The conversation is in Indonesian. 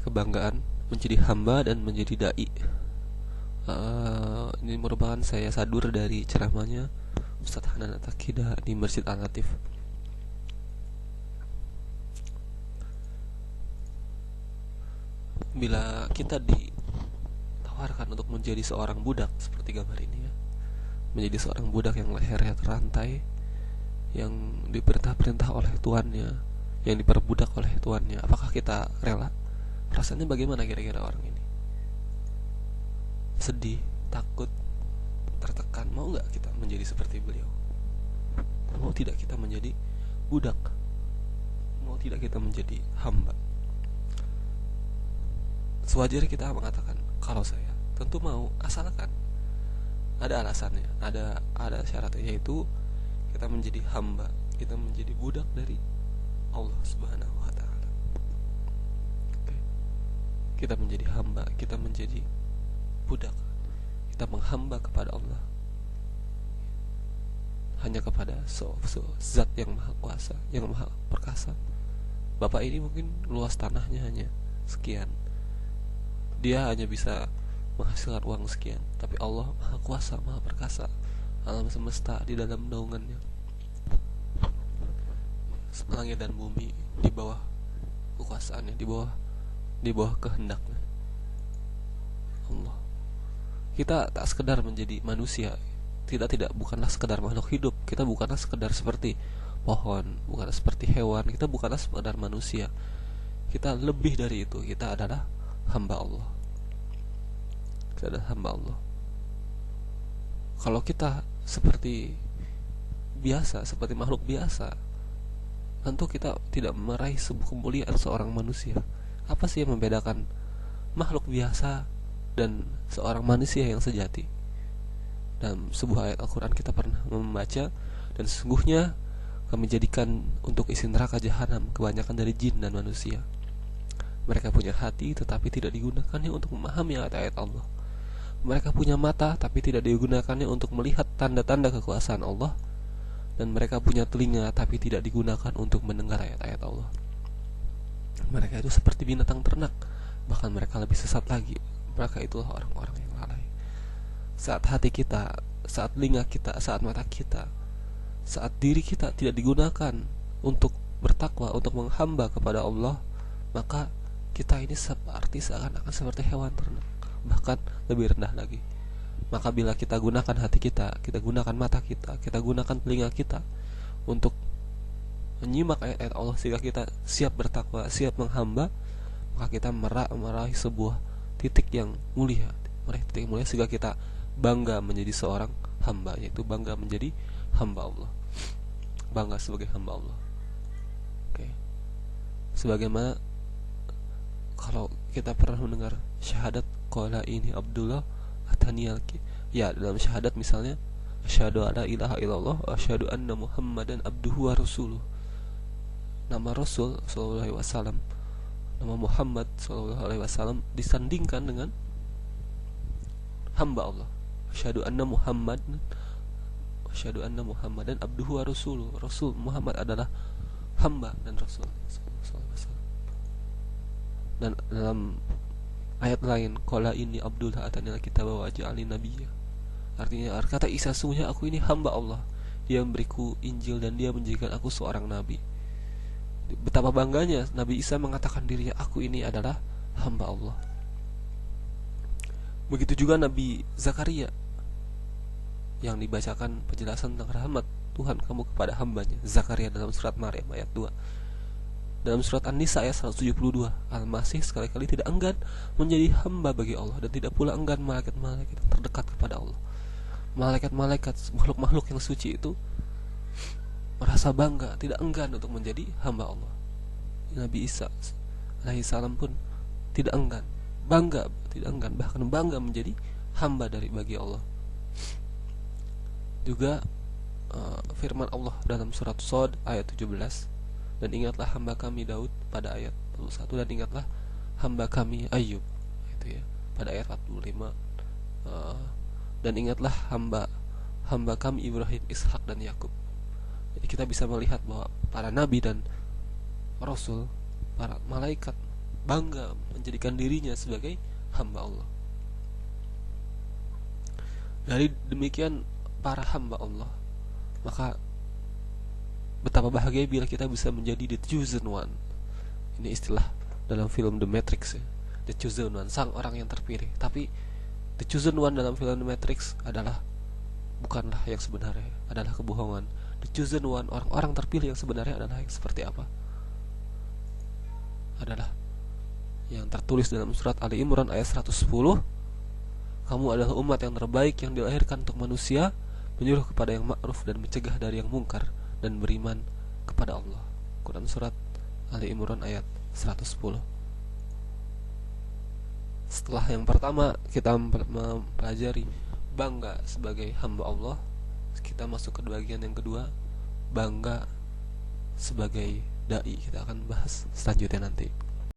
kebanggaan menjadi hamba dan menjadi dai. Ini merupakan saya sadur dari ceramahnya Ustadz Hanan Atakida di Masjid Al-Latif. Bila kita ditawarkan untuk menjadi seorang budak seperti gambar ini ya, menjadi seorang budak yang lehernya terantai, yang diperintah-perintah oleh tuannya, yang diperbudak oleh tuannya, apakah kita rela? Rasanya bagaimana kira-kira orang ini? Sedih, takut, tertekan. Mau gak kita menjadi seperti beliau? Mau tidak kita menjadi budak? Mau tidak kita menjadi hamba? Sewajarnya kita mengatakan, kalau saya tentu mau, asalkan ada alasannya, ada syaratnya, yaitu kita menjadi hamba, kita menjadi budak dari Allah Subhanahu wa Ta'ala. Kita menjadi hamba, kita menjadi budak, kita menghamba kepada Allah, hanya kepada zat yang maha kuasa, yang maha perkasa. Bapak ini mungkin luas tanahnya hanya sekian, dia hanya bisa menghasilkan uang sekian, tapi Allah maha kuasa, maha perkasa, alam semesta di dalam naungannya, langit dan bumi di bawah kekuasaannya, di bawah kehendaknya Allah. Kita tak sekedar menjadi manusia, tidak bukanlah sekedar makhluk hidup, kita bukanlah sekedar seperti pohon, bukanlah seperti hewan, kita bukanlah sekedar manusia, kita lebih dari itu, kita adalah hamba Allah. Kita adalah hamba Allah. Kalau kita seperti biasa, seperti makhluk biasa, tentu kita tidak meraih sebuah kemuliaan seorang manusia. Apa sih yang membedakan makhluk biasa dan seorang manusia yang sejati? Dalam sebuah ayat Al-Quran kita pernah membaca, dan sesungguhnya kami jadikan untuk isi neraka jahanam kebanyakan dari jin dan manusia. Mereka punya hati tetapi tidak digunakannya untuk memahami ayat-ayat Allah. Mereka punya mata tapi tidak digunakannya untuk melihat tanda-tanda kekuasaan Allah. Dan mereka punya telinga tapi tidak digunakan untuk mendengar ayat-ayat Allah. Mereka itu seperti binatang ternak, bahkan mereka lebih sesat lagi. Mereka itulah orang-orang yang lalai. Saat hati kita, saat telinga kita, saat mata kita, saat diri kita tidak digunakan untuk bertakwa, untuk menghamba kepada Allah, maka kita ini seakan-akan seperti hewan ternak, bahkan lebih rendah lagi. Maka bila kita gunakan hati kita gunakan mata kita gunakan telinga kita untuk menyimak ayat-ayat Allah sehingga kita siap bertakwa, siap menghamba, maka kita meraih sebuah titik yang mulia, sehingga kita bangga menjadi seorang hamba, yaitu bangga menjadi hamba Allah, bangga sebagai hamba Allah. Oke. Sebagaimana kalau kita pernah mendengar syahadat qala ini Abdullah ataniyal, ya dalam syahadat misalnya asyhadu alla ilaha illallah wa asyhadu anna muhammadan abduhu wa rasuluh. Nama Rasul sallallahu alaihi wasallam, nama Muhammad sallallahu alaihi wasallam disandingkan dengan hamba Allah. Asyhadu anna muhammadan abduhu wa rasuluh. Rasul Muhammad adalah hamba dan rasul sallallahu alaihi wasallam. Dan dalam ayat lain, qala ini Abdullah atanil kitab wa ja'alni nabiyya. Artinya kata Isa, sungguhnya aku ini hamba Allah, dia memberiku Injil dan dia menjadikan aku seorang nabi. Betapa bangganya Nabi Isa mengatakan dirinya, aku ini adalah hamba Allah. Begitu juga Nabi Zakaria yang dibacakan penjelasan tentang rahmat Tuhan kamu kepada hambanya, Zakaria dalam surat Maryam ayat 2. Dalam surat An-Nisa ayat 172, Al-Masih sekali-kali tidak enggan menjadi hamba bagi Allah, dan tidak pula enggan malaikat-malaikat yang terdekat kepada Allah. Malaikat-malaikat, makhluk-makhluk yang suci itu merasa bangga, tidak enggan untuk menjadi hamba Allah. Nabi Isa alaihissalam pun tidak enggan, bahkan bangga menjadi hamba bagi Allah. Juga firman Allah dalam surat Shad ayat 17, dan ingatlah hamba kami Daud pada ayat 41, dan ingatlah hamba kami Ayub, itu ya, pada ayat 45, dan ingatlah hamba kami Ibrahim, Ishak dan Yakub. Jadi kita bisa melihat bahwa para nabi dan rasul, para malaikat, bangga menjadikan dirinya sebagai hamba Allah. Dari demikian para hamba Allah, maka betapa bahagia bila kita bisa menjadi the chosen one. Ini istilah dalam film The Matrix ya. The chosen one, sang orang yang terpilih. Tapi the chosen one dalam film The Matrix bukanlah yang sebenarnya, adalah kebohongan. The chosen one, orang-orang terpilih yang sebenarnya adalah yang seperti apa? Adalah yang tertulis dalam surat Ali Imran ayat 110. Kamu adalah umat yang terbaik yang dilahirkan untuk manusia, menyuruh kepada yang ma'ruf dan mencegah dari yang mungkar, dan beriman kepada Allah. Quran surat Ali Imran ayat 110. Setelah yang pertama kita mempelajari bangga sebagai hamba Allah, kita masuk ke bagian yang kedua, bangga sebagai dai. Kita akan bahas selanjutnya nanti.